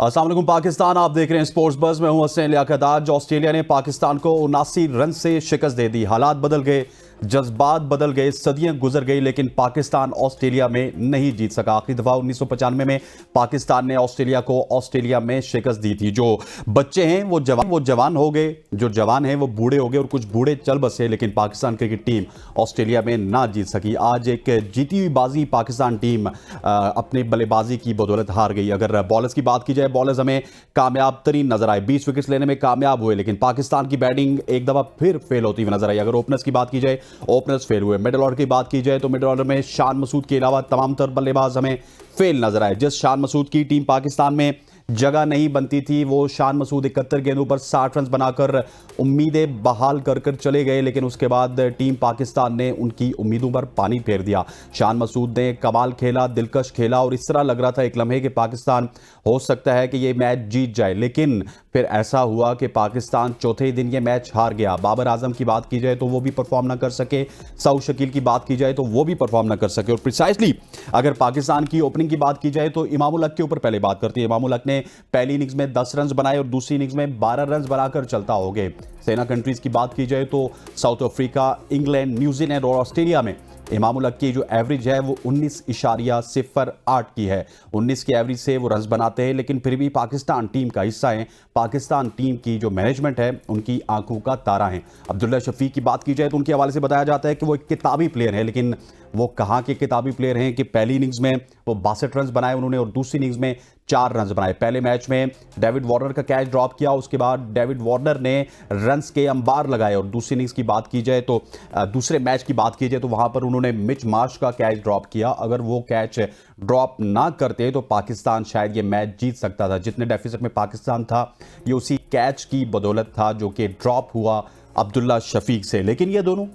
अस्सलाम वालेकुम पाकिस्तान, आप देख रहे हैं स्पोर्ट्स बज़। मैं हूं हसन लियाकत। आज ऑस्ट्रेलिया ने पाकिस्तान को 79 रन से शिकस्त दे दी। हालात बदल गए, जज्बात बदल गए, सदियां गुजर गई, लेकिन पाकिस्तान ऑस्ट्रेलिया में नहीं जीत सका। आखिरी दफा 1995 में पाकिस्तान ने ऑस्ट्रेलिया को ऑस्ट्रेलिया में शिकस्त दी थी। जो बच्चे हैं वो जवान हो गए, जो जवान हैं वो बूढ़े हो गए और कुछ बूढ़े चल बसे, लेकिन पाकिस्तान क्रिकेट टीम ऑस्ट्रेलिया में ना जीत सकी। आज एक जीती हुई बाजी पाकिस्तान टीम अपनी बल्लेबाजी की बदौलत हार गई। अगर बॉलर्स की बात की जाए, बॉलर्स हमें कामयाब तरीन नजर आए, 20 विकेट्स लेने में कामयाब हुए, लेकिन पाकिस्तान की बैटिंग एक दफा फिर फेल होती हुई नजर आई। अगर ओपनर्स की बात की जाए, ओपनर्स फेल हुए। मिडिल ऑर्डर की बात की जाए तो मिडिल ऑर्डर में शान मसूद के अलावा तमाम तर बल्लेबाज हमें फेल नजर आए। जिस शान मसूद की टीम पाकिस्तान में जगह नहीं बनती थी, वो शान मसूद 71 गेंदों पर 60 रन बनाकर उम्मीदें बहाल कर कर चले गए, लेकिन उसके बाद टीम पाकिस्तान ने उनकी उम्मीदों पर पानी फेर दिया। शान मसूद ने कमाल खेला, दिलकश खेला और इस तरह लग रहा था एक लम्हे कि पाकिस्तान हो सकता है कि ये मैच जीत जाए, लेकिन फिर ऐसा हुआ कि पाकिस्तान चौथे दिन ये मैच हार गया। बाबर आजम की बात की जाए तो वो भी परफॉर्म ना कर सके, सऊद शकील की बात की जाए तो वो भी परफॉर्म ना कर सके। और प्रिसाइसली अगर पाकिस्तान की ओपनिंग की बात की जाए तो इमाम उल हक के ऊपर पहले बात करती है। इमाम उल हक ने पहली इनिंग्स में 10 रन बनाए और दूसरी इनिंग्स में 12 रन बनाकर चलता हो गए। सेना कंट्रीज की बात की जाए तो साउथ अफ्रीका, इंग्लैंड, न्यूजीलैंड और ऑस्ट्रेलिया में इमाम उल हक की जो एवरेज है वो 19.08 की है। 19 की एवरेज से वो रन बनाते हैं, लेकिन फिर भी पाकिस्तान टीम का हिस्सा है। पाकिस्तान टीम की जो मैनेजमेंट है उनकी आंखों का तारा है। अब्दुल्ला शफीक की बात की जाए तो उनके हवाले से बताया जाता है कि वो एक किताबी प्लेयर है, लेकिन वो कहाँ के किताबी प्लेयर हैं कि पहली इनिंग्स में वो 62 रन बनाए उन्होंने और दूसरी इनिंग्स में 4 रन बनाए। पहले मैच में डेविड वार्नर का कैच ड्रॉप किया, उसके बाद डेविड वार्नर ने रन्स के अंबार लगाए। और दूसरी इनिंग्स की बात की जाए तो दूसरे मैच की बात की जाए तो वहां पर उन्होंने मिच मार्श का कैच ड्रॉप किया। अगर वो कैच ड्रॉप ना करते तो पाकिस्तान शायद ये मैच जीत सकता था। जितने डेफिसिट में पाकिस्तान था ये उसी कैच की बदौलत था जो कि ड्रॉप हुआ अब्दुल्ला शफीक से। लेकिन ये दोनों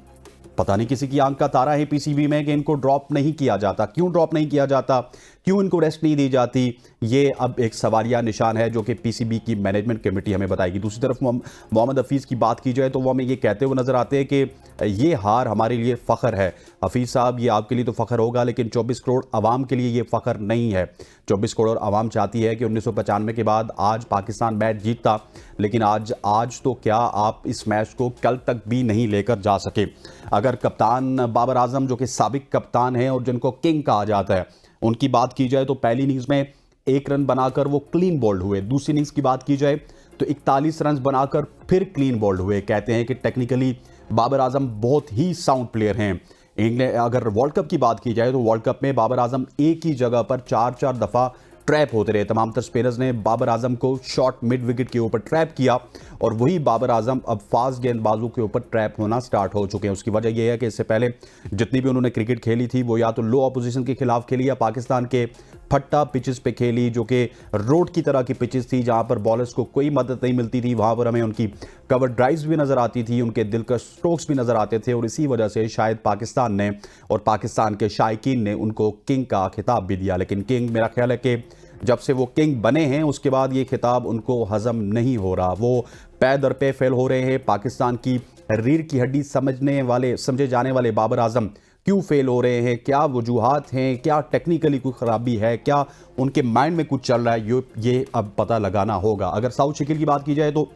पता नहीं किसी की आंख का तारा है पीसीबी में कि इनको ड्रॉप नहीं किया जाता। क्यों ड्रॉप नहीं किया जाता, क्यों इनको रेस्ट नहीं दी जाती, ये अब एक सवालिया निशान है जो कि पीसीबी की मैनेजमेंट कमेटी हमें बताएगी। दूसरी तरफ मोहम्मद हफीज़ की बात की जाए तो वो हमें ये कहते हुए नजर आते हैं कि ये हार हमारे लिए फ़ख्र है। हफीज़ साहब, ये आपके लिए तो फ़ख्र होगा, लेकिन 24 करोड़ आवाम के लिए ये फ़ख्र नहीं है। 24 करोड़ आवाम चाहती है कि 1995 के बाद आज पाकिस्तान मैच जीतता, लेकिन आज तो क्या आप इस मैच को कल तक भी नहीं लेकर जा सके। अगर कप्तान बाबर आजम जो कि साबिक कप्तान हैं और जिनको किंग कहा जाता है, उनकी बात की जाए तो पहली इनिंग्स में 1 रन बनाकर वो क्लीन बोल्ड हुए। दूसरी इनिंग्स की बात की जाए तो 41 रन बनाकर फिर क्लीन बोल्ड हुए। कहते हैं कि टेक्निकली बाबर आजम बहुत ही साउंड प्लेयर हैं। इंग्लैंड, अगर वर्ल्ड कप की बात की जाए तो वर्ल्ड कप में बाबर आजम एक ही जगह पर 4-4 दफ़ा ट्रैप होते रहे। तमाम तर स्पिनर्स ने बाबर आजम को शॉर्ट मिड विकेट के ऊपर ट्रैप किया और वही बाबर आजम अब फास्ट गेंदबाजों के ऊपर ट्रैप होना स्टार्ट हो चुके हैं। उसकी वजह यह है कि इससे पहले जितनी भी उन्होंने क्रिकेट खेली थी वो या तो लो अपोजिशन के खिलाफ खेली या पाकिस्तान के फट्टा पिचेस पे खेली, जो कि रोड की तरह की पिचेस थी जहां पर बॉलर्स को कोई मदद नहीं मिलती थी। वहां पर हमें उनकी कवर ड्राइव्स भी नजर आती थी, उनके दिलकश स्ट्रोक्स भी नजर आते थे और इसी वजह से शायद पाकिस्तान ने और पाकिस्तान के शायकीन ने उनको किंग का खिताब भी दिया। लेकिन किंग, मेरा ख्याल है कि जब से वो किंग बने हैं उसके बाद ये खिताब उनको हजम नहीं हो रहा। वो पै दर पे फेल हो रहे हैं। पाकिस्तान की रीढ़ की हड्डी समझे जाने वाले बाबर आजम क्यों फेल हो रहे हैं, क्या वजूहात हैं, क्या टेक्निकली कोई खराबी है, क्या उनके माइंड में कुछ चल रहा है, ये अब पता लगाना होगा। अगर सऊद शकील की बात की जाए तो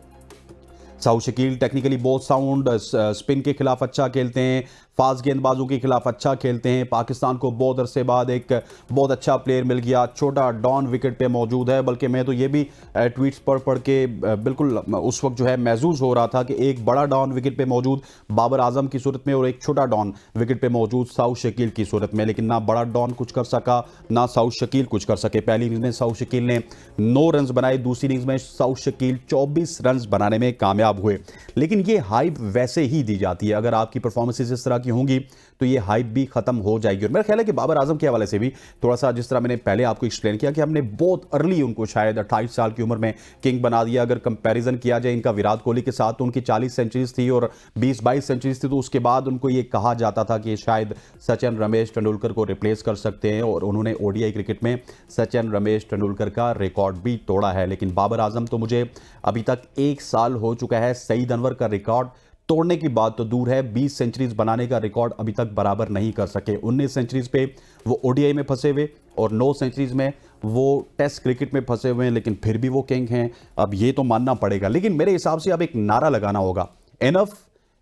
सऊद शकील टेक्निकली बहुत साउंड, स्पिन के खिलाफ अच्छा खेलते हैं, फास्ट गेंदबाजों के खिलाफ अच्छा खेलते हैं। पाकिस्तान को बहुत अरसे बाद एक बहुत अच्छा प्लेयर मिल गया, छोटा डॉन विकेट पे मौजूद है। बल्कि मैं तो ये भी ट्वीट्स पढ़ के बिल्कुल उस वक्त जो है महसूस हो रहा था कि एक बड़ा डॉन विकेट पे मौजूद बाबर आजम की सूरत में और एक छोटा डॉन विकेट पे मौजूद सऊद शकील की सूरत में, लेकिन ना बड़ा डॉन कुछ कर सका ना सऊद शकील कुछ कर सके। पहली इनिंग्स में सऊद शकील ने 9 रन बनाए, दूसरी इनिंग्स में सऊद शकील 24 रन बनाने में कामयाब हुए। लेकिन ये हाइप वैसे ही दी जाती है, अगर आपकी परफॉर्मेंसेस इस तरह की होंगी तो ये हाइप भी खत्म हो जाएगी। और मेरा ख्याल है कि बाबर आजम के हवाले से भी थोड़ा सा, जिस तरह मैंने पहले आपको एक्सप्लेन किया कि हमने बहुत अर्ली उनको शायद 28 साल की उम्र में किंग बना दिया। अगर कंपैरिजन किया जाए इनका विराट कोहली के साथ तो उनकी 40 सेंचुरीज थी और 20-22 सेंचुरीज थी, तो उसके बाद उनको ये कहा जाता था कि शायद सचिन रमेश तेंदुलकर को रिप्लेस कर सकते हैं और उन्होंने ओडीआई क्रिकेट में सचिन रमेश तेंदुलकर का रिकॉर्ड भी तोड़ा है। लेकिन बाबर आजम तो मुझे अभी तक 1 साल हो चुका है, सईद अनवर का रिकॉर्ड तोड़ने की बात तो दूर है, 20 सेंचुरीज बनाने का रिकॉर्ड अभी तक बराबर नहीं कर सके। 19 सेंचुरीज पे वो ओडीआई में फंसे हुए और 9 सेंचुरीज में वो टेस्ट क्रिकेट में फंसे हुए हैं, लेकिन फिर भी वो किंग हैं। अब ये तो मानना पड़ेगा, लेकिन मेरे हिसाब से अब एक नारा लगाना होगा, इनफ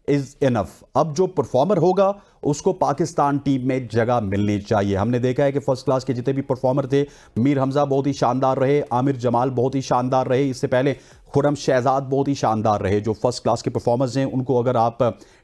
इज इनफ। अब जो परफॉर्मर होगा उसको पाकिस्तान टीम में जगह मिलनी चाहिए। हमने देखा है कि फर्स्ट क्लास के जितने भी परफॉर्मर थे, मीर हमजा बहुत ही शानदार रहे, आमिर जमाल बहुत ही शानदार रहे, इससे पहले खुरम शहजाद बहुत ही शानदार रहे। जो फर्स्ट क्लास के परफॉर्मर्स हैं उनको अगर आप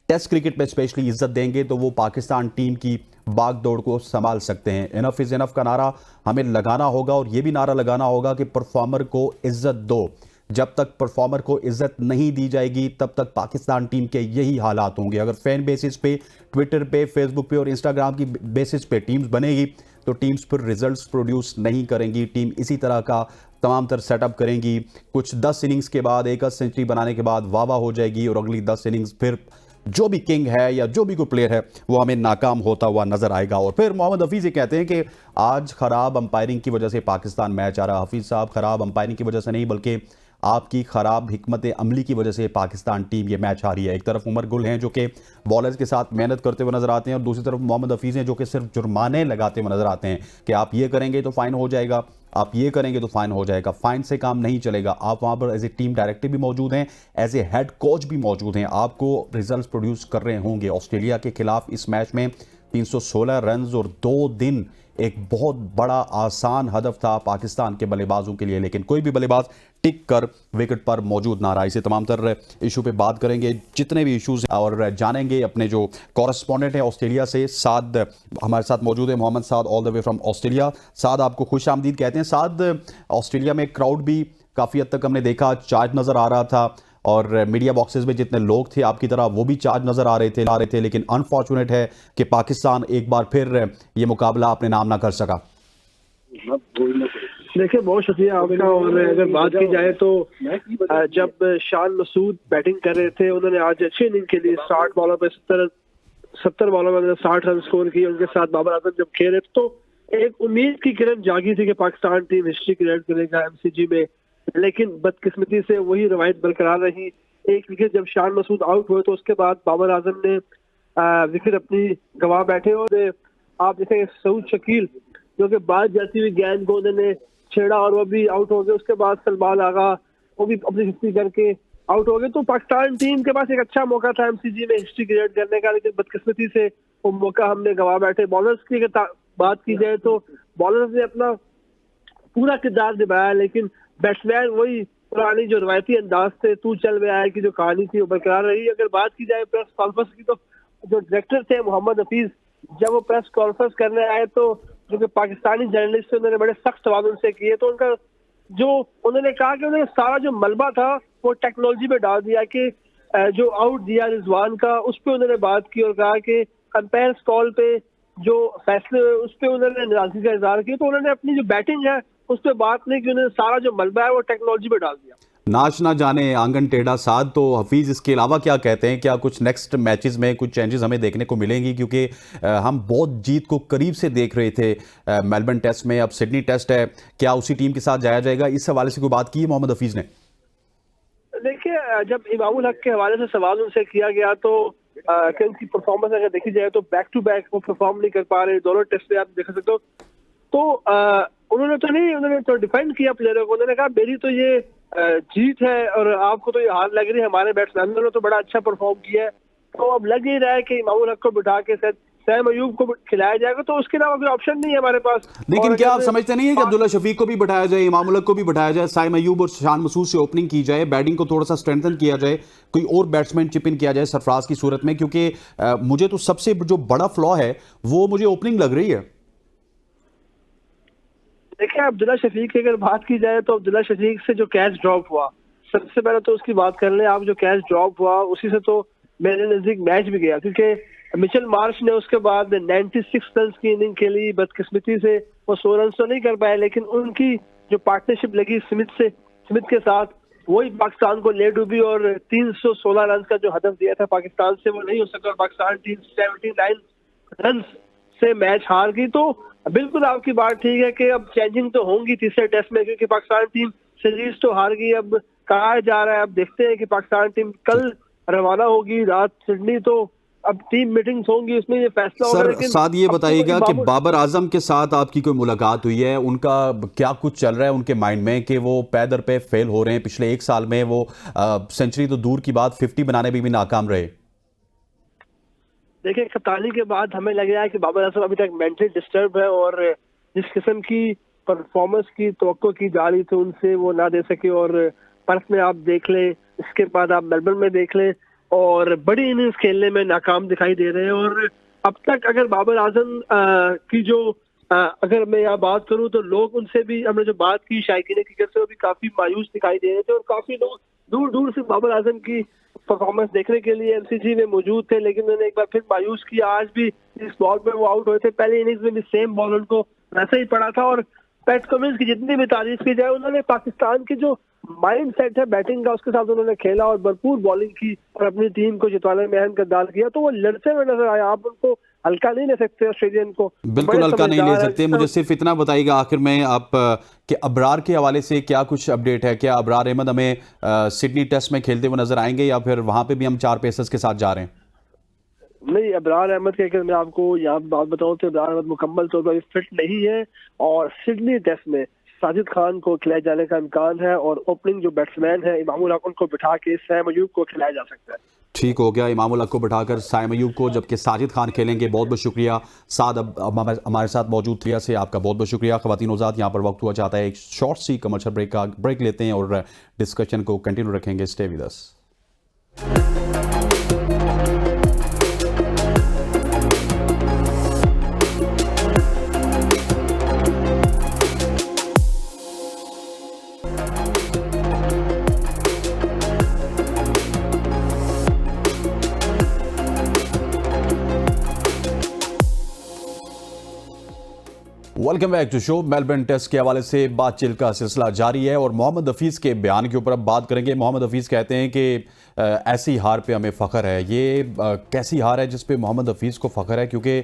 टेस्ट क्रिकेट में स्पेशली इज्जत देंगे तो वो पाकिस्तान टीम की बागडोर को संभाल सकते हैं। इनफ इज इनफ का नारा हमें लगाना होगा और यह भी नारा लगाना होगा कि परफॉर्मर को इज्जत दो। जब तक परफॉर्मर को इज्जत नहीं दी जाएगी तब तक पाकिस्तान टीम के यही हालात होंगे। अगर फैन बेसिस पे, ट्विटर पे, फेसबुक पे और इंस्टाग्राम की बेसिस पे टीम्स बनेगी तो टीम्स फिर रिजल्ट्स प्रोड्यूस नहीं करेंगी। टीम इसी तरह का तमाम तर सेटअप करेंगी, कुछ 10 इनिंग्स के बाद, एक सेंचुरी बनाने के बाद वाह वाह हो जाएगी और अगली 10 इनिंग्स फिर जो भी किंग है या जो भी कोई प्लेयर है वो हमें नाकाम होता हुआ नजर आएगा। और फिर मोहम्मद हफीज ये कहते हैं कि आज खराब अंपायरिंग की वजह से पाकिस्तान मैच आ रहा। हफीज साहब, खराब अंपायरिंग की वजह से नहीं बल्कि आपकी खराब हिकमत अमली की वजह से पाकिस्तान टीम ये मैच हारी है। एक तरफ उमर गुल हैं जो कि बॉलर्स के साथ मेहनत करते हुए नजर आते हैं और दूसरी तरफ मोहम्मद हफीज हैं जो कि सिर्फ जुर्माने लगाते हुए नजर आते हैं कि आप ये करेंगे तो फाइन हो जाएगा, आप ये करेंगे तो फाइन हो जाएगा। फाइन से काम नहीं चलेगा। आप वहां पर एज ए टीम डायरेक्टर भी मौजूद हैं, एज ए हेड कोच भी मौजूद हैं, आपको रिजल्ट प्रोड्यूस कर रहे होंगे। ऑस्ट्रेलिया के खिलाफ इस मैच में 316 रन और 2 दिन एक बहुत बड़ा आसान हदफ था पाकिस्तान के बल्लेबाजों के लिए, लेकिन कोई भी बल्लेबाज टिक कर विकेट पर मौजूद ना रहा। इसे तमाम तर इशू पे बात करेंगे, जितने भी इश्यूज हैं, और जानेंगे अपने जो कॉरेस्पॉन्डेंट हैं ऑस्ट्रेलिया से, साद हमारे साथ मौजूद है, Mohammad Saad all the way from Australia. Saad, आपको खुश आमदीद कहते हैं। साद, ऑस्ट्रेलिया में क्राउड भी काफ़ी हद तक हमने देखा चार्ज नज़र आ रहा था और मीडिया बॉक्सेस में जितने लोग थे आपकी तरह वो भी चार्ज नजर आ रहे थे, लेकिन अनफॉर्चुनेट है कि पाकिस्तान एक बार फिर ये मुकाबला अपने नाम ना कर सका। देखिए, बहुत शुक्रिया आपका। और अगर बात की जाए तो जब शान मसूद बैटिंग कर रहे थे, उन्होंने आज अच्छी इनिंग के लिए 60 बॉलों पे 70 बॉलों में उन्होंने 60 रन स्कोर किए। उनके साथ बाबर आजम जब खेल रहे थे तो एक उम्मीद की किरण जागी थी कि पाकिस्तान टीम हिस्ट्री क्रिएट करेगा एमसीजी में, लेकिन बदकिस्मती से वही रवायत बरकरार रही। एक विकेट जब शान मसूद आउट हुए तो उसके बाद बाबर आजम ने विकेट अपनी गंवा बैठे और आप देखें सऊद शकील जो कि बाद जाती हुई गेंद को उन्होंने छेड़ा और वो भी आउट हो गए। उसके बाद सलमान आगा वो भी अपनी हिस्ट्री करके आउट हो गए। तो पाकिस्तान टीम के पास एक अच्छा मौका था एमसीजी में हिस्ट्री क्रिएट करने का, लेकिन बदकिस्मती से वो मौका हमने गंवा बैठे। बॉलर्स की अगर बात की जाए तो बॉलर्स ने अपना पूरा किरदार निभाया, लेकिन बैट्समैन वही पुरानी जो रवायती अंदाज थे, तू चल में आया की जो कहानी थी वो बरकरार रही। अगर बात की जाए प्रेस कॉन्फ्रेंस की तो जो डायरेक्टर थे मोहम्मद हफीज, जब वो प्रेस कॉन्फ्रेंस करने आए तो जो कि पाकिस्तानी जर्नलिस्ट थे उन्होंने बड़े सख्त सवाल उनसे किए। तो उनका जो उन्होंने कहा कि उन्होंने सारा जो मलबा था वो टेक्नोलॉजी पे डाल दिया कि जो आउट दिया रिजवान का उस पर उन्होंने बात की और कहा कि अंपायर कॉल पे जो फैसले हुए उस पर उन्होंने नाराजगी का इजहार किया। तो उन्होंने अपनी जो बैटिंग है उस पर बात नहीं की, उन्होंने सारा जो मलबा है वो टेक्नोलॉजी पे डाल दिया। नाच ना जाने आंगन टेढ़ा। साथ तो हफीज इसके अलावा क्या कहते हैं, क्या कुछ नेक्स्ट मैचेस में कुछ चेंजेस हमें देखने को मिलेंगी? क्योंकि हम बहुत जीत को करीब से देख रहे थे मेलबर्न टेस्ट में, अब सिडनी टेस्ट है, क्या उसी टीम के साथ जाया जाएगा? इस हवाले से कोई बात की है मोहम्मद हफीज ने? देखिए, जब इमामुल हक के हवाले से सवाल उनसे किया गया तो उनकी परफॉर्मेंस अगर देखी जाए तो बैक टू बैक वो परफॉर्म नहीं कर पा रहे, दोनों टेस्ट में आप देख सकते हो। तो उन्होंने तो डिफेंड किया प्लेयरों को। उन्होंने कहा मेरी तो ये जीत है और आपको तो ये हार लग रही है, हमारे बैट्समैनों ने तो बड़ा अच्छा परफॉर्म किया है। तो अब लग ही रहा है कि इमामुल हक को बिठा के सैम अयूब को खिलाया जाएगा, तो उसके अलावा कोई ऑप्शन नहीं है हमारे पास। लेकिन क्या आप समझते नहीं है कि अब्दुल्ला शफीक को भी बिठाया जाए, इमामुल हक को भी बिठाया जाए, साइम अयूब और शान मसूद से ओपनिंग की जाए, बैटिंग को थोड़ा सा स्ट्रेंथन किया जाए, कोई और बैट्समैन चिप इन किया जाए सरफराज की सूरत में? क्योंकि मुझे तो सबसे जो बड़ा फ्लॉ है वो मुझे ओपनिंग लग रही है। देखिए, अब्दुल्ला शफीक की अगर बात की जाए तो अब्दुल्ला शफीक से जो कैच ड्रॉप हुआ, सबसे पहले तो उसकी बात कर लें आप। जो कैच ड्रॉप हुआ उसी से तो मेरे नजदीक मैच भी गया, क्योंकि मिचेल मार्श ने उसके बाद 96 रन की इनिंग खेली। बदकिस्मती से वो 100 रन तो नहीं कर पाए, लेकिन उनकी जो पार्टनरशिप लगी स्मिथ के साथ, वही पाकिस्तान को ले डूबी और 316 रन का जो हदफ दिया था पाकिस्तान से वो नहीं हो सका और पाकिस्तान टीम 79 रन से मैच हार गई। तो बिल्कुल आपकी बात ठीक है कि अब चेंजिंग तो होंगी तीसरे टेस्ट में, क्योंकि पाकिस्तान टीम सीरीज तो हार गई। अब कहा जा रहा है, अब देखते हैं कि पाकिस्तान टीम कल रवाना होगी रात सिडनी, तो अब टीम मीटिंग्स होंगी, उसमें ये फैसला होगा। सर लेकिन साथ ये अब तो बताइएगा कि मामूल- बाबर आजम के साथ आपकी कोई मुलाकात हुई है, उनका क्या कुछ चल रहा है उनके माइंड में कि वो पै दर पे फेल हो रहे हैं? पिछले एक साल में वो सेंचुरी तो दूर की बात 50 बनाने में भी नाकाम रहे। देखिए, कप्तानी के बाद हमें लग रहा है कि बाबर आजम अभी तक मेंटली डिस्टर्ब है, और जिस किस्म की परफॉर्मेंस की तवक्को की जा रही थी उनसे वो ना दे सके। और पर्थ में आप देख लें, इसके बाद आप मेलबर्न में देख लें, और बड़ी इनिंग्स खेलने में नाकाम दिखाई दे रहे हैं। और अब तक अगर बाबर आजम की जो अगर मैं यहाँ बात करूं तो लोग उनसे भी, हमने जो बात की शायकीन क्रिकेट से, वो भी काफी मायूस दिखाई दे रहे थे, और काफी लोग दूर दूर से बाबर आजम की परफॉर्मेंस देखने के लिए एमसीजी में मौजूद थे। लेकिन उन्होंने एक बार फिर मायूस किया। आज भी इस बॉल पे वो आउट हुए थे, पहले इनिंग्स में भी सेम बॉल उनको वैसे ही पड़ा था। और पैट कमिंस की जितनी भी तारीफ की जाए, उन्होंने पाकिस्तान की जो माइंड सेट है बैटिंग का, उसके साथ उन्होंने खेला और भरपूर बॉलिंग की और अपनी टीम को जितवाने में अहम किरदार किया। तो वो लड़ते हुए नजर आया। आप उनको हल्का नहीं ले सकते ऑस्ट्रेलियन को, बिल्कुल हल्का नहीं ले सकते। मुझे सिर्फ इतना बताइएगा आखिर में आप कि अबरार के हवाले से क्या कुछ अपडेट है? क्या अबरार अहमद हमें सिडनी टेस्ट में खेलते हुए नजर आएंगे, या फिर वहां पे भी हम 4 पेसर्स के साथ जा रहे हैं? नहीं, अबरार अहमद के अगर मैं आपको यहाँ बात बताऊं तो अबरार अहमद मुकम्मल तौर पर फिट नहीं है, और सिडनी टेस्ट में साजिद खान को खिलाए जाने का इम्कान है, और ओपनिंग जो बैट्समैन है इमामुल हक, उनको बिठा के सैम अयूब को खिलाया जा सकता है। ठीक हो गया, इमामुल हक को बिठाकर साइम अयूब को, जबकि साजिद खान खेलेंगे। बहुत बहुत शुक्रिया साद, अब हमारे साथ मौजूद थे से आपका बहुत बहुत शुक्रिया। ख़वातीन औज़ात, यहाँ पर वक्त हुआ चाहता है एक शॉर्ट सी कमर्शियल ब्रेक लेते हैं और डिस्कशन को कंटिन्यू रखेंगे। Stay with us. Welcome back to show. Melbourne test के हवाले से बातचीत का सिलसिला जारी है और मोहम्मद हफीज़ के बयान के ऊपर अब बात करेंगे। मोहम्मद हफीज़ कहते हैं कि ऐसी हार पे हमें फ़ख्र है। ये कैसी हार है जिस पे मोहम्मद हफीज़ को फ़ख्र है? क्योंकि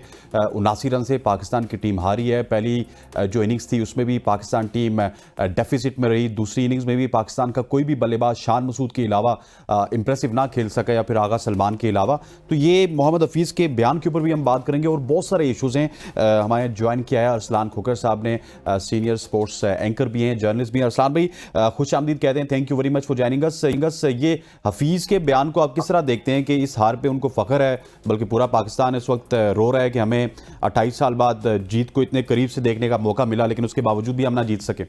79 रन से पाकिस्तान की टीम हारी है। पहली जो इनिंग्स थी उसमें भी पाकिस्तान टीम डेफिसिट में रही। दूसरी इनिंग्स में भी पाकिस्तान का कोई भी बल्लेबाज शान मसूद के अलावा इंप्रेसिव ना खेल सका, या फिर आगा सलमान के अलावा। तो ये मोहम्मद हफीज़ के बयान के ऊपर भी हम बात करेंगे और बहुत सारे इशूज़ हैं। हमारे ज्वाइन किया है अरसलान खोकर साहब ने, सीनियर स्पोर्ट्स एंकर भी हैं, जर्नलिस्ट भी हैं। अरसलान भाई खुश आमदीद कहते हैं, thank you very much for joining अस। ये हफीज़ के बयान को आप किस तरह देखते हैं कि इस हार पे उनको फ़ख्र है, बल्कि पूरा पाकिस्तान इस वक्त रो रहा है कि हमें 28 साल बाद जीत को इतने करीब से देखने का मौका मिला, लेकिन उसके बावजूद भी हम ना जीत सके?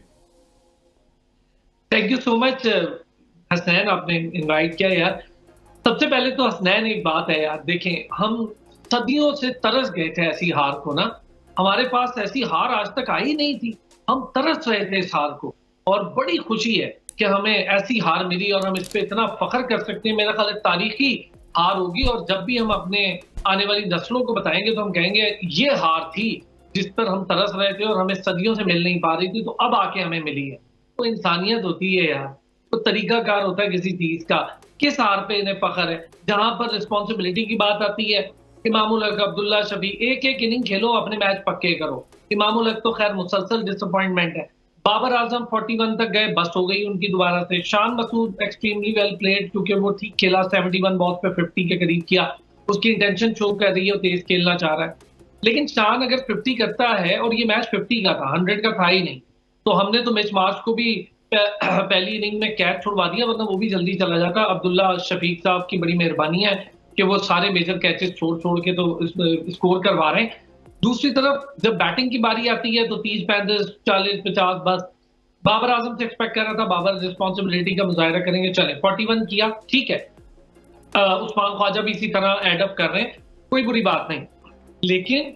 Thank you so much Hasnain, आपने इनवाइट किया यार। सबसे पहले तो हसनैन एक बात है यार, देखें हम सदियों से तरस गए थे ऐसी हार को ना। हमारे पास ऐसी हार आज तक आई नहीं थी, हम तरस रहे थे इस हार को, और बड़ी खुशी है कि हमें ऐसी हार मिली और हम इस पे इतना फख्र कर सकते हैं। मेरा ख्याल है तारीखी हार होगी, और जब भी हम अपने आने वाली नस्लों को बताएंगे तो हम कहेंगे ये हार थी जिस पर हम तरस रहे थे और हमें सदियों से मिल नहीं पा रही थी, तो अब आके हमें मिली है। तो इंसानियत होती है यार, तो तरीकाकार होता है किसी चीज का। किस हार पे इन्हें फख्र है? जहां पर रिस्पॉन्सिबिलिटी की बात आती है, इमामुल हक, अब्दुल्ला शफी, एक एक इनिंग खेलो, अपने मैच पक्के करो। इमामुल हक तो खैर मुसलसल डिसअपॉइंटमेंट है। बाबर आजम 41 तक गए, बस हो गई उनकी दोबारा से। Shan Masood extremely well played, क्योंकि वो ठीक खेला, 71 बॉल पे 50 के करीब किया। उसकी इंटेंशन शो कर रही है, वो तेज खेलना चाह रहा है। लेकिन शान अगर 50 करता है, और ये मैच 50 का था, 100 का था ही नहीं, तो हमने तो मिच मार्च को भी पहली इनिंग में कैच छुड़वा दिया, वरना वो भी जल्दी चला जाता। अब्दुल्ला शफीक साहब की बड़ी मेहरबानी है कि वो सारे मेजर कैचेस छोड़ के तो स्कोर करवा रहे हैं। दूसरी तरफ जब बैटिंग की बारी आती है तो 30, 35, 40, 50 बस। बाबर आजम से एक्सपेक्ट कर रहा था बाबर रिस्पॉन्सिबिलिटी का मुजाहिरा करेंगे, चले 41 किया, ठीक है। उस्मान ख्वाजा भी इसी तरह एड अप कर रहे हैं, कोई बुरी बात नहीं। लेकिन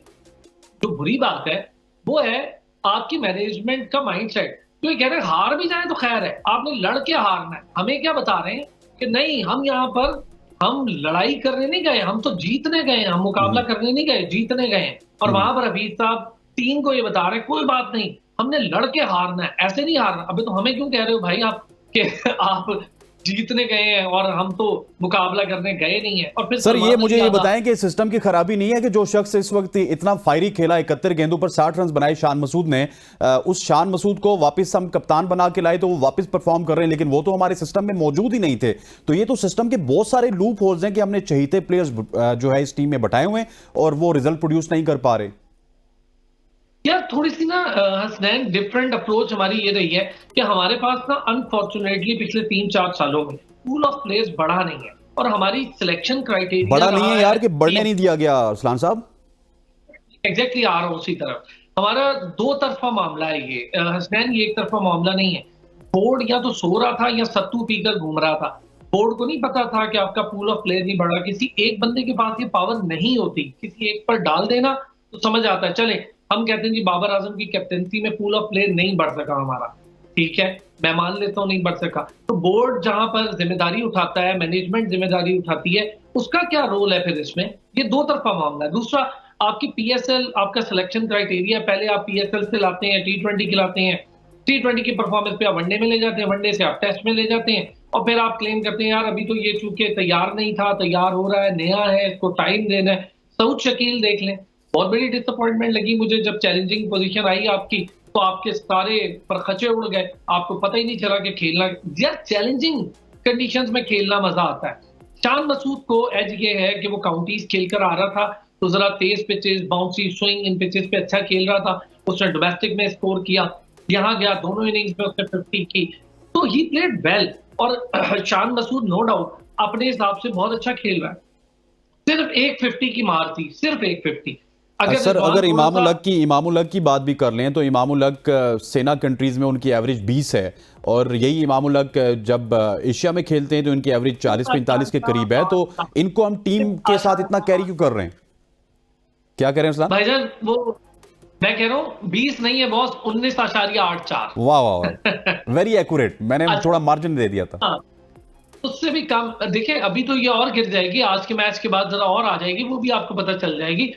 जो बुरी बात है वो है आपकी मैनेजमेंट का माइंडसेट। तो ये कह रहे हैं हार भी जाए तो खैर है, आपने लड़ के हारना है। हमें क्या बता रहे हैं कि नहीं, हम यहाँ पर हम लड़ाई करने नहीं गए, हम तो जीतने गए, हम मुकाबला करने नहीं गए, जीतने गए। और वहां पर हफीज साहब टीम को ये बता रहे हैं कोई बात नहीं, हमने लड़ के हारना है, ऐसे नहीं हारना। अबे तो हमें क्यों कह रहे हो भाई आप कि आप जीतने गए हैं और हम तो मुकाबला करने गए नहीं है। और फिर सर ये सलमान मुझे अली ये आगा- बताएं कि सिस्टम की खराबी नहीं है कि जो शख्स इस वक्त इतना फायरी खेला 71 गेंदों पर 60 रन बनाए शान मसूद ने, उस शान मसूद को वापस हम कप्तान बना के लाए तो वो वापस परफॉर्म कर रहे हैं, लेकिन वो तो हमारे सिस्टम में मौजूद ही नहीं थे। तो ये तो सिस्टम के बहुत सारे लूप होल्स हैं कि हमने चहीते प्लेयर्स जो है इस टीम में बैठाए हुए हैं और वो रिजल्ट प्रोड्यूस नहीं कर पा रहे। यार थोड़ी सी ना हसनैन डिफरेंट अप्रोच हमारी ये रही है कि हमारे पास ना अनफॉर्चुनेटली पिछले 3-4 सालों में पूल ऑफ प्लेयर्स बढ़ा नहीं है और हमारी सिलेक्शन क्राइटेरिया बड़ा नहीं है यार कि बढ़ने नहीं दिया गया अरसलान साहब। एग्जैक्टली आ रहा हूँ उसी तरफ। हमारा दो तरफा मामला है ये हसनैन, ये एक तरफा मामला नहीं है। बोर्ड या तो सो रहा था या सत्तू पीकर घूम रहा था। बोर्ड को नहीं पता था कि आपका पूल ऑफ प्लेयर नहीं बढ़ा। किसी एक बंदे के पास ये पावर नहीं होती, किसी एक पर डाल देना तो समझ आता है। चले हम कहते हैं जी बाबर आजम की कैप्टनसी में पूल ऑफ प्लेयर नहीं बढ़ सका हमारा, ठीक है, मैं मान लेता हूँ नहीं बढ़ सका। तो बोर्ड जहां पर जिम्मेदारी उठाता है, मैनेजमेंट जिम्मेदारी उठाती है, उसका क्या रोल है फिर इसमें? ये दो तरफा मामला है। दूसरा, आपकी पीएसएल, आपका सिलेक्शन क्राइटेरिया, पहले आप पीएसएल से लाते हैं, T20 खिलाते हैं, T20 की परफॉर्मेंस पे आप वनडे में ले जाते हैं, वनडे से आप टेस्ट में ले जाते हैं और फिर आप क्लेम करते हैं यार अभी तो ये चूंकि तैयार नहीं था, तैयार हो रहा है, नया है, इसको टाइम देना है। सऊद शकील देख लें, बहुत बड़ी डिसअपॉइंटमेंट लगी मुझे जब चैलेंजिंग पोजीशन आई आपकी, तो आपके सारे परखचे उड़ गए, आपको पता ही नहीं चला कि खेलना, यार चैलेंजिंग कंडीशंस में खेलना मजा आता है। शान मसूद को एज ये है कि वो काउंटीज खेलकर आ रहा था, तो जरा तेज पिचेस, बाउंसी स्विंग इन पिचेस पे अच्छा खेल रहा था, उसने डोमेस्टिक में स्कोर किया, यहाँ गया दोनों इनिंग्स में उसने 50 की, तो ही प्लेड वेल। और शान मसूद नो डाउट अपने हिसाब से बहुत अच्छा खेल रहा है। सिर्फ एक 50 की मार थी, सिर्फ एक 50। सर अगर इमामुल हक की बात भी कर लें तो इमामुल हक सेना कंट्रीज में उनकी एवरेज 20 है और यही इमामुल हक जब एशिया में खेलते हैं तो इनकी एवरेज 40-45 के करीब है। तो इनको हम टीम के साथ इतना कैरी क्यों कर रहे हैं? क्या कह रहे हैं भाईजान? वो मैं कह रहा हूँ 20 नहीं है बॉस, 19.84। वाह वाह, वेरी एक्यूरेट। मैंने थोड़ा मार्जिन दे दिया था। हाँ, उससे भी कम। देखिए अभी तो ये और गिर जाएगी, आज के मैच के बाद जरा और आ जाएगी, वो भी आपको पता चल जाएगी।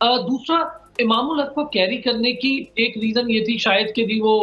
दूसरा, इमामुल हक को कैरी करने की एक रीजन ये थी शायद कि जी वो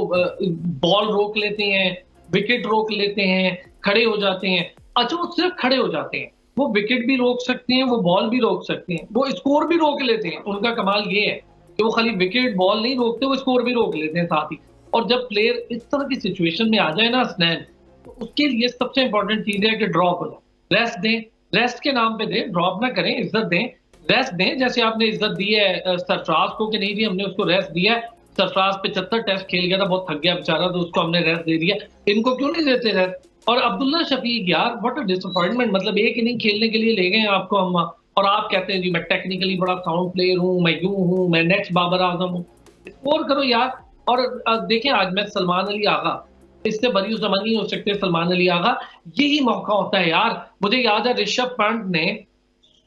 बॉल रोक लेते हैं, विकेट रोक लेते हैं, खड़े हो जाते हैं। अच्छा, वो सिर्फ खड़े हो जाते हैं, वो विकेट भी रोक सकते हैं, वो बॉल भी रोक सकते हैं, वो स्कोर भी रोक लेते हैं। उनका कमाल ये है कि वो खाली विकेट बॉल नहीं रोकते, वो स्कोर भी रोक लेते हैं साथ ही। और जब प्लेयर इस तरह की सिचुएशन में आ जाए ना स्नैन, तो उसके लिए सबसे इंपॉर्टेंट चीज है कि ड्रॉप हो, रेस्ट दें, रेस्ट के नाम पे दें, ड्रॉप ना करें, इज्जत दें, रेस्ट दें। जैसे आपने इज्जत दी है सरफराज को कि नहीं दी, हमने उसको रेस्ट दिया है। सरफराज 75 टेस्ट खेल गया था, बहुत थक गया बेचारा, तो उसको हमने रेस्ट दे दिया। इनको क्यों नहीं देते रेस्ट? और अब्दुल्ला शफीक, यार व्हाट अ डिसअपॉइंटमेंट। मतलब एक इनिंग खेलने के लिए ले गए आपको हम, और आप कहते हैं जी मैं टेक्निकली बड़ा साउंड प्लेयर हूँ, मैं यूं हूँ, मैं नेक्स्ट बाबर आजम हूँ। स्कोर करो यार। और देखें आज मैं सलमान अली आगा, इससे बड़ी जमान नहीं हो सकते सलमान अली आगा, यही मौका होता है यार। मुझे याद है ऋषभ पंत ने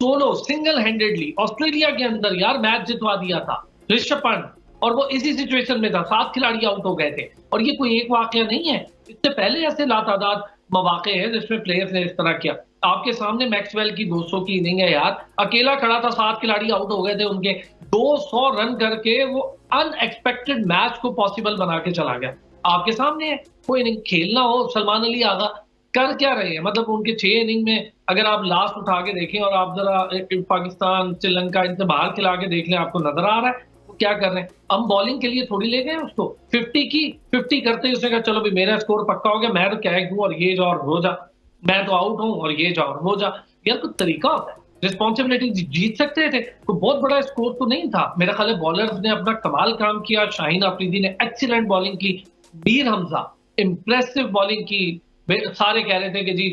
सोलो सिंगल हैंडेडली ऑस्ट्रेलिया के अंदर यार मैच जितवा दिया था, ऋषभ पंत, और वो इसी सिचुएशन में था, 7 खिलाड़ी आउट हो गए थे। और ये कोई एक वाकया नहीं है, इससे पहले ऐसे लातादाद मौके हैं जिसमें प्लेयर्स ने इस तरह किया। आपके सामने मैक्सवेल की 200 की इनिंग है यार, अकेला खड़ा था, 7 खिलाड़ी आउट हो गए थे उनके, 200 रन करके वो अनएक्सपेक्टेड मैच को पॉसिबल बना के चला गया। आपके सामने है, कोई इनिंग खेलना हो, सलमान अली आगा कर क्या रहे हैं? मतलब उनके 6 इनिंग में अगर आप लास्ट उठा के देखें और आप जरा पाकिस्तान, श्रीलंका इनसे बाहर खिला के देख लें, आपको नजर आ रहा है वो क्या कर रहे हैं। हम बॉलिंग के लिए थोड़ी ले गए उसको, 50 की 50 करते ही उसने कहा चलो भी मेरा स्कोर पक्का हो गया, मैं तो कैच दूं और ये जा और हो जा, मैं तो आउट हूं और ये जा और हो जा। यार कोई तरीका होता है, रिस्पॉन्सिबिलिटी। जीत सकते थे, कोई बहुत बड़ा स्कोर तो नहीं था। मेरा ख्याल है बॉलर्स ने अपना कमाल काम किया। शाहीन अफरीदी ने एक्सीलेंट बॉलिंग की, मीर हमजा इंप्रेसिव बॉलिंग की। सारे कह रहे थे कि जी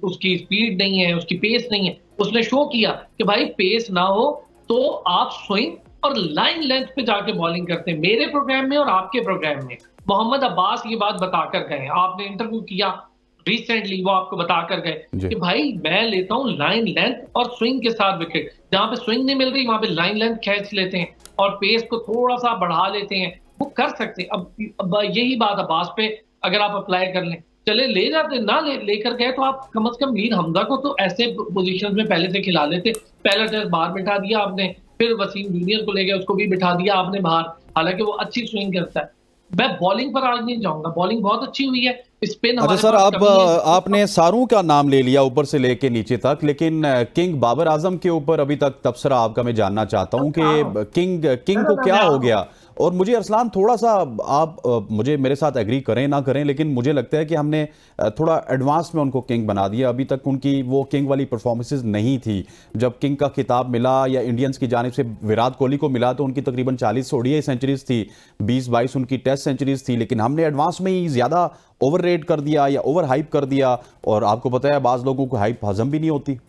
उसकी स्पीड नहीं है, उसकी पेस नहीं है। उसने शो किया कि भाई पेस ना हो तो आप स्विंग और लाइन लेंथ पे जाके बॉलिंग करते हैं। मेरे प्रोग्राम में और आपके प्रोग्राम में मोहम्मद अब्बास ये बात बताकर गए, आपने इंटरव्यू किया रिसेंटली, वो आपको बताकर गए कि भाई मैं लेता हूं लाइन लेंथ और स्विंग के साथ विकेट। जहां पे स्विंग नहीं मिल रही वहां पे लाइन लेंथ खींच लेते हैं और पेस को थोड़ा सा बढ़ा लेते हैं, वो कर सकते हैं। अब यही बात अब्बास पे अगर आप अप्लाई कर लें, चले ले जाते ना, लेकर गए तो आप कम से कम मीर हमजा को तो ऐसे पोजीशन में पहले से खिला लेते। पहला टेस्ट बाहर बिठा दिया आपने, फिर वसीम जूनियर को ले गए, उसको भी बिठा दिया आपने बाहर, हालांकि वो अच्छी स्विंग करता है। मैं बॉलिंग पर आज नहीं जाऊंगा, बॉलिंग बहुत अच्छी हुई है, स्पिन अच्छा हमारे सर, पास अब कमी है। आपने सारों का नाम ले लिया ऊपर से लेके नीचे तक, लेकिन किंग बाबर आजम के ऊपर अभी तक तबसरा आपका मैं जानना चाहता हूं कि किंग को क्या हो गया। और मुझे अरसलान थोड़ा सा, आप मुझे मेरे साथ एग्री करें ना करें, लेकिन मुझे लगता है कि हमने थोड़ा एडवांस में उनको किंग बना दिया। अभी तक उनकी वो किंग वाली परफॉर्मेंसेज नहीं थी। जब किंग का खिताब मिला या इंडियंस की जानिब से विराट कोहली को मिला तो उनकी तकरीबन 40 ओडीआई सेंचुरीज थी, 20-22 उनकी टेस्ट सेंचुरीज थी, लेकिन हमने एडवांस में ही ज़्यादा ओवर रेट कर दिया या ओवर हाइप कर दिया। और आपको पता है बाज लोगों को हाइप हजम भी नहीं होती।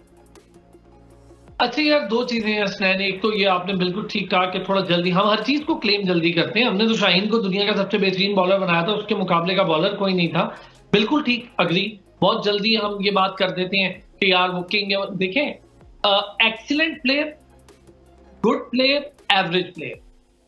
अच्छा यार, दो चीजें हैं स्नैन। एक तो ये आपने बिल्कुल ठीक कहा कि थोड़ा जल्दी हम हर चीज को क्लेम जल्दी करते हैं। हमने तो शाहीन को दुनिया का सबसे बेहतरीन बॉलर बनाया था, उसके मुकाबले का बॉलर कोई नहीं था। बिल्कुल ठीक, अग्री। बहुत जल्दी हम ये बात कर देते हैं कि यार वो किंग है। देखें, excellent player, good player, average player,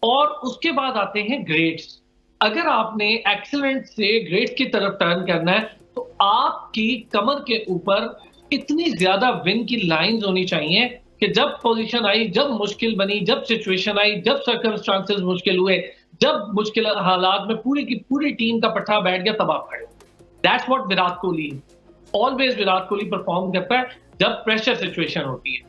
और उसके बाद आते हैं ग्रेड्स। अगर आपने एक्सीलेंट से ग्रेड्स की तरफ टर्न करना है तो आपकी कमर के ऊपर इतनी ज्यादा विन की लाइंस होनी चाहिए कि जब पोजीशन आई, जब मुश्किल बनी, जब सिचुएशन आई, जब सर्कमस्टांसेस मुश्किल हुए, जब मुश्किल हालात में पूरी की पूरी टीम का पट्टा बैठ गया, तब आप खड़े। That's what Virat Kohli, always Virat Kohli perform करता है जब प्रेशर सिचुएशन होती है।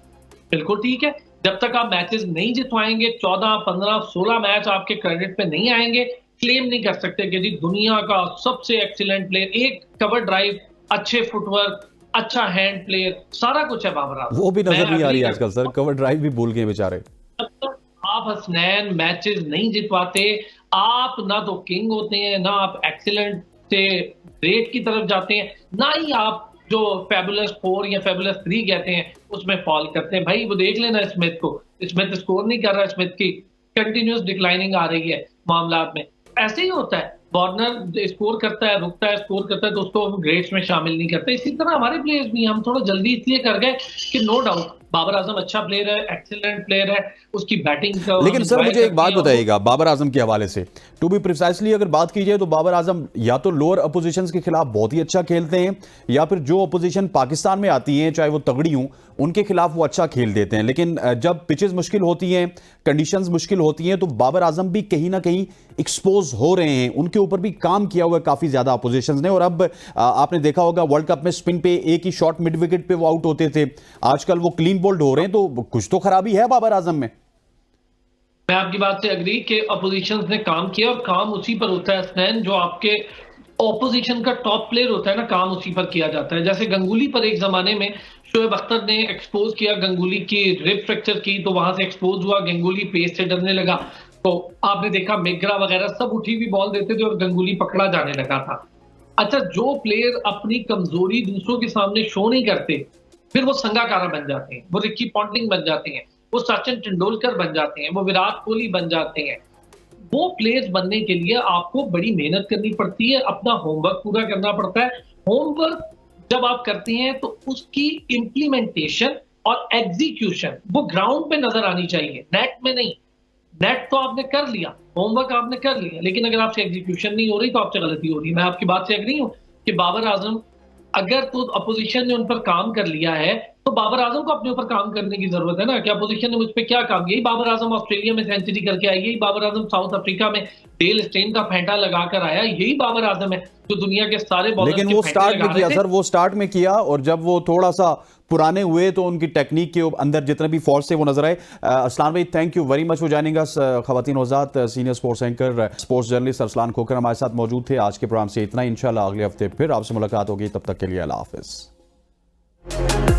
बिल्कुल ठीक है, जब तक आप मैचेस नहीं जितवाएंगे, 14, 15, 16 मैच आपके क्रेडिट पे नहीं आएंगे, क्लेम नहीं कर सकते कि जी दुनिया का सबसे एक्सीलेंट प्लेयर, एक कवर ड्राइव, अच्छे फुटवर्क, अच्छा हैंड प्लेयर, सारा कुछ है बाबर आजम। वो भी नजर मैं नहीं आ रही agree आजकल सर, करता हूं। कवर ड्राइव भी भूल गए बेचारे। जब तक आप हसनैन मैचेस नहीं जितवाते, आप ना तो किंग होते हैं, ना आप एक्सीलेंट से ग्रेट की तरफ जाते हैं, ना ही आप जो फेबुलस 4 या फेबुलस 3 कहते हैं उसमें फॉल करते हैं। भाई वो देख लेना स्मिथ को, स्मिथ स्कोर नहीं कर रहा, स्मिथ की कंटिन्यूस डिक्लाइनिंग आ रही है मामलात में। ऐसे ही होता है, वार्नर स्कोर करता है, रुकता है, स्कोर करता है तो उसको हम ग्रेड्स में शामिल नहीं करते। इसी तरह हमारे प्लेयर्स भी, हम थोड़ा जल्दी इसलिए कर गए कि नो डाउट बाबर आजम अच्छा प्लेयर है, एक्सीलेंट प्लेयर है, उसकी बैटिंग का लेकिन सर मुझे एक बात बताइएगा बाबर आजम के हवाले से, टू बी प्रिसाइसली अगर बात की जाए तो बाबर आजम या तो लोअर अपोजिशन के खिलाफ बहुत ही अच्छा खेलते हैं, या फिर जो अपोजिशन पाकिस्तान में आती है चाहे वो तगड़ी हूं उनके खिलाफ वो अच्छा खेल देते हैं। लेकिन जब पिचेस मुश्किल होती हैं, कंडीशंस मुश्किल होती हैं, तो बाबर आजम भी कहीं ना कहीं एक्सपोज हो रहे हैं। उनके ऊपर भी काम किया हुआ है काफी ज्यादा अपोजिशन ने। और अब आपने देखा होगा वर्ल्ड कप में स्पिन पे एक ही शॉट मिड विकेट पे वो आउट होते थे, आजकल वो क्लीन बोल्ड हो रहे हैं, तो कुछ तो खराबी है बाबर आजम में। मैं आपकी बात से अग्री कि अपोजिशन ने काम किया, और काम उसी पर होता है स्नैन, जो आपके ऑपोजिशन का टॉप प्लेयर होता है ना, काम उसी पर किया जाता है। जैसे गंगुली पर एक जमाने में शोएब अख्तर ने एक्सपोज किया गंगुली की रिब फ्रैक्चर की, तो वहां से एक्सपोज हुआ, गंगुली पेस से डरने लगा, तो आपने देखा मेगरा वगैरह सब उठी हुई बॉल देते थे और गंगुली पकड़ा जाने लगा था। अच्छा, जो प्लेयर अपनी कमजोरी दूसरों के सामने शो नहीं करते, फिर वो संगाकारा बन जाते हैं, वो रिकी पॉन्टिंग बन जाते हैं, वो सचिन तेंदुलकर बन जाते हैं, वो विराट कोहली बन जाते हैं। वो प्लेयर्स बनने के लिए आपको बड़ी मेहनत करनी पड़ती है, अपना होमवर्क पूरा करना पड़ता है। होमवर्क जब आप करते हैं तो उसकी इंप्लीमेंटेशन और एग्जीक्यूशन वो ग्राउंड पे नजर आनी चाहिए, नेट में नहीं। नेट तो आपने कर लिया, होमवर्क आपने कर लिया, लेकिन अगर आपसे एग्जीक्यूशन नहीं हो रही तो आपसे गलती हो रही है। मैं आपकी बात से एग्री हूं कि बाबर आजम, अगर तो अपोजिशन ने उन पर काम कर लिया है तो बाबर आजम को अपने ऊपर काम करने की जरूरत है ना। कि अपोजिशन ने मुझ पर क्या काम, यही बाबर आजम ऑस्ट्रेलिया में सेंचुरी करके आया, यही बाबर आजम साउथ अफ्रीका में डेल स्टेन का फेंटा लगाकर आया, यही बाबर आजम है जो दुनिया के सारे बॉलर्स लेकिन के वो फेंटे स्टार्ट लगा में रहे किया थे। सर, वो स्टार्ट में किया, और जब वो थोड़ा सा पुराने हुए तो उनकी टेक्निक के अंदर जितने भी फॉल्ट थे वो नजर आए। असलान भाई, thank you very much for joining us. खवातीन हज़रात, senior sports anchor, sports journalist Arsalan Khokhar हमारे साथ मौजूद थे। आज के प्रोग्राम से इतना, इंशाल्लाह अगले हफ्ते फिर आपसे मुलाकात होगी, तब तक के लिए अल्लाह हाफिज़।